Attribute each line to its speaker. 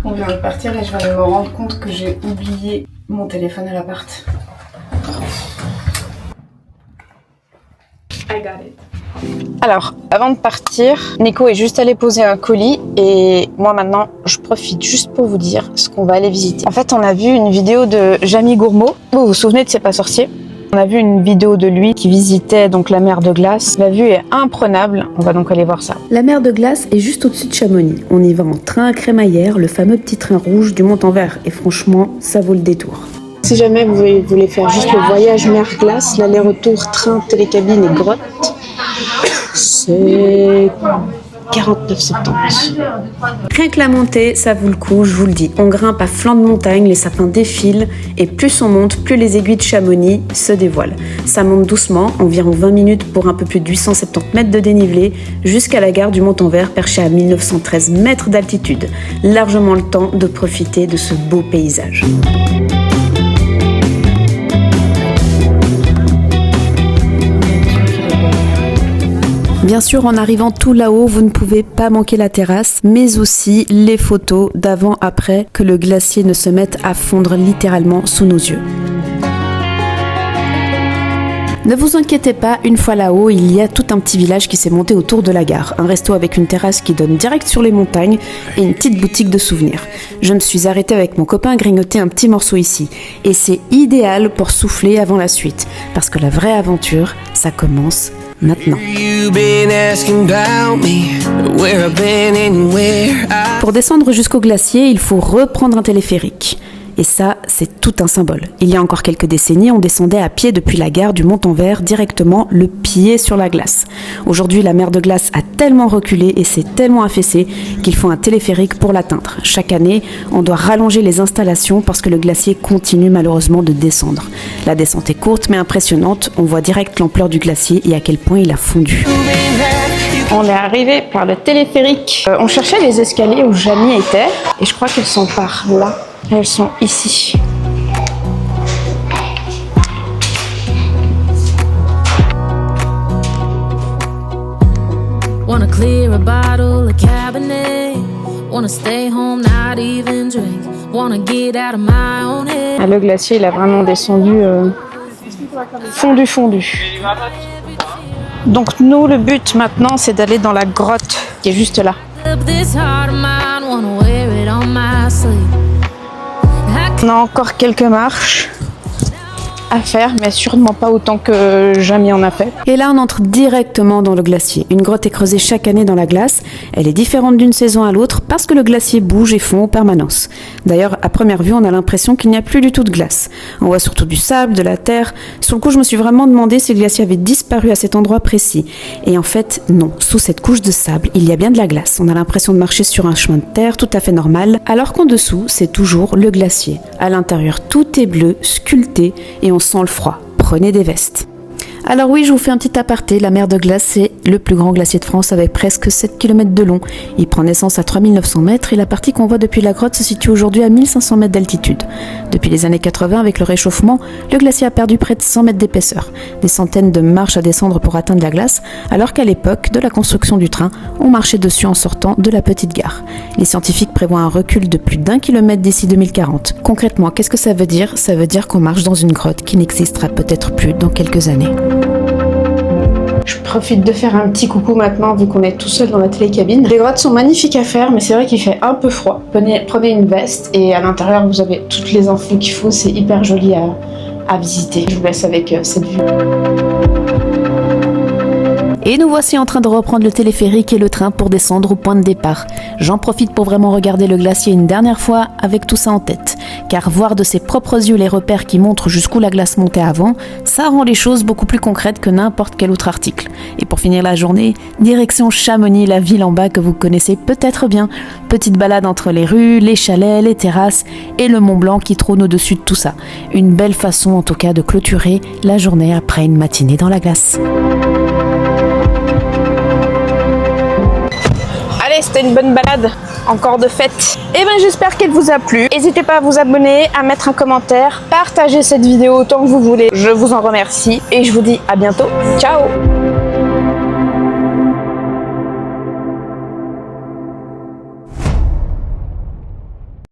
Speaker 1: On vient de partir et je viens de me rendre compte que j'ai oublié mon téléphone à l'appart. I got it. Alors, avant de partir, Nico est juste allé poser un colis et moi maintenant, je profite juste pour vous dire ce qu'on va aller visiter. En fait, on a vu une vidéo de Jamie Gourmaud. Vous vous souvenez de C'est pas sorcier ? On a vu une vidéo de lui qui visitait donc la mer de glace. La vue est imprenable, on va donc aller voir ça.
Speaker 2: La mer de glace est juste au-dessus de Chamonix. On y va en train à crémaillère, le fameux petit train rouge du Mont-en-Vert. Et franchement, ça vaut le détour.
Speaker 1: Si jamais vous voulez faire juste le voyage mer-glace, l'aller-retour train, télécabine et grotte, c'est 49,70.
Speaker 2: Rien que la montée, ça vaut le coup, je vous le dis. On grimpe à flanc de montagne, les sapins défilent et plus on monte, plus les aiguilles de Chamonix se dévoilent. Ça monte doucement, environ 20 minutes pour un peu plus de 870 mètres de dénivelé, jusqu'à la gare du Mont-en-Vert perchée à 1913 mètres d'altitude. Largement le temps de profiter de ce beau paysage. Bien sûr, en arrivant tout là-haut, vous ne pouvez pas manquer la terrasse, mais aussi les photos d'avant-après que le glacier ne se mette à fondre littéralement sous nos yeux. Ne vous inquiétez pas, une fois là-haut, il y a tout un petit village qui s'est monté autour de la gare. Un resto avec une terrasse qui donne direct sur les montagnes et une petite boutique de souvenirs. Je me suis arrêtée avec mon copain à grignoter un petit morceau ici. Et c'est idéal pour souffler avant la suite, parce que la vraie aventure, ça commence maintenant. Pour descendre jusqu'au glacier, il faut reprendre un téléphérique. Et ça, c'est tout un symbole. Il y a encore quelques décennies, on descendait à pied depuis la gare du Mont-en-Vert directement le pied sur la glace. Aujourd'hui, la mer de glace a tellement reculé et s'est tellement affaissée qu'il faut un téléphérique pour l'atteindre. Chaque année, on doit rallonger les installations parce que le glacier continue malheureusement de descendre. La descente est courte mais impressionnante. On voit direct l'ampleur du glacier et à quel point il a fondu.
Speaker 1: On est arrivé par le téléphérique. On cherchait les escaliers où Jamie était et je crois qu'elles sont par là. Elles sont ici.
Speaker 3: Wanna clear a bottle of Cabernet. Wanna stay home, not even drink. Wanna get out of my own head.
Speaker 1: Ah, le glacier, il a vraiment descendu fondu. Donc nous, le but maintenant, c'est d'aller dans la grotte qui est juste là. On a encore quelques marches à faire, mais sûrement pas autant que Jamie en a fait.
Speaker 2: Et là, on entre directement dans le glacier. Une grotte est creusée chaque année dans la glace. Elle est différente d'une saison à l'autre parce que le glacier bouge et fond en permanence. D'ailleurs, à première vue, on a l'impression qu'il n'y a plus du tout de glace. On voit surtout du sable, de la terre. Sur le coup, je me suis vraiment demandé si le glacier avait disparu à cet endroit précis. Et en fait, non. Sous cette couche de sable, il y a bien de la glace. On a l'impression de marcher sur un chemin de terre tout à fait normal, alors qu'en dessous, c'est toujours le glacier. À l'intérieur, tout est bleu, sculpté, et on sent le froid. Prenez des vestes. Alors oui, je vous fais un petit aparté, la mer de glace, c'est le plus grand glacier de France avec presque 7 km de long. Il prend naissance à 3900 mètres et la partie qu'on voit depuis la grotte se situe aujourd'hui à 1500 mètres d'altitude. Depuis les années 80, avec le réchauffement, le glacier a perdu près de 100 mètres d'épaisseur. Des centaines de marches à descendre pour atteindre la glace, alors qu'à l'époque de la construction du train, on marchait dessus en sortant de la petite gare. Les scientifiques prévoient un recul de plus d'1 kilomètre d'ici 2040. Concrètement, qu'est-ce que ça veut dire ? Ça veut dire qu'on marche dans une grotte qui n'existera peut-être plus dans quelques années.
Speaker 1: Je profite de faire un petit coucou maintenant vu qu'on est tout seul dans la télécabine. Les grottes sont magnifiques à faire mais c'est vrai qu'il fait un peu froid. Prenez une veste et à l'intérieur vous avez toutes les infos qu'il faut, c'est hyper joli à visiter. Je vous laisse avec cette vue.
Speaker 2: Et nous voici en train de reprendre le téléphérique et le train pour descendre au point de départ. J'en profite pour vraiment regarder le glacier une dernière fois avec tout ça en tête. Car voir de ses propres yeux les repères qui montrent jusqu'où la glace montait avant, ça rend les choses beaucoup plus concrètes que n'importe quel autre article. Et pour finir la journée, direction Chamonix, la ville en bas que vous connaissez peut-être bien. Petite balade entre les rues, les chalets, les terrasses et le Mont Blanc qui trône au-dessus de tout ça. Une belle façon en tout cas de clôturer la journée après une matinée dans la glace.
Speaker 1: Allez, c'était une bonne balade, encore de fête. Et ben j'espère qu'elle vous a plu. N'hésitez pas à vous abonner, à mettre un commentaire, partager cette vidéo autant que vous voulez. Je vous en remercie et je vous dis à bientôt. Ciao!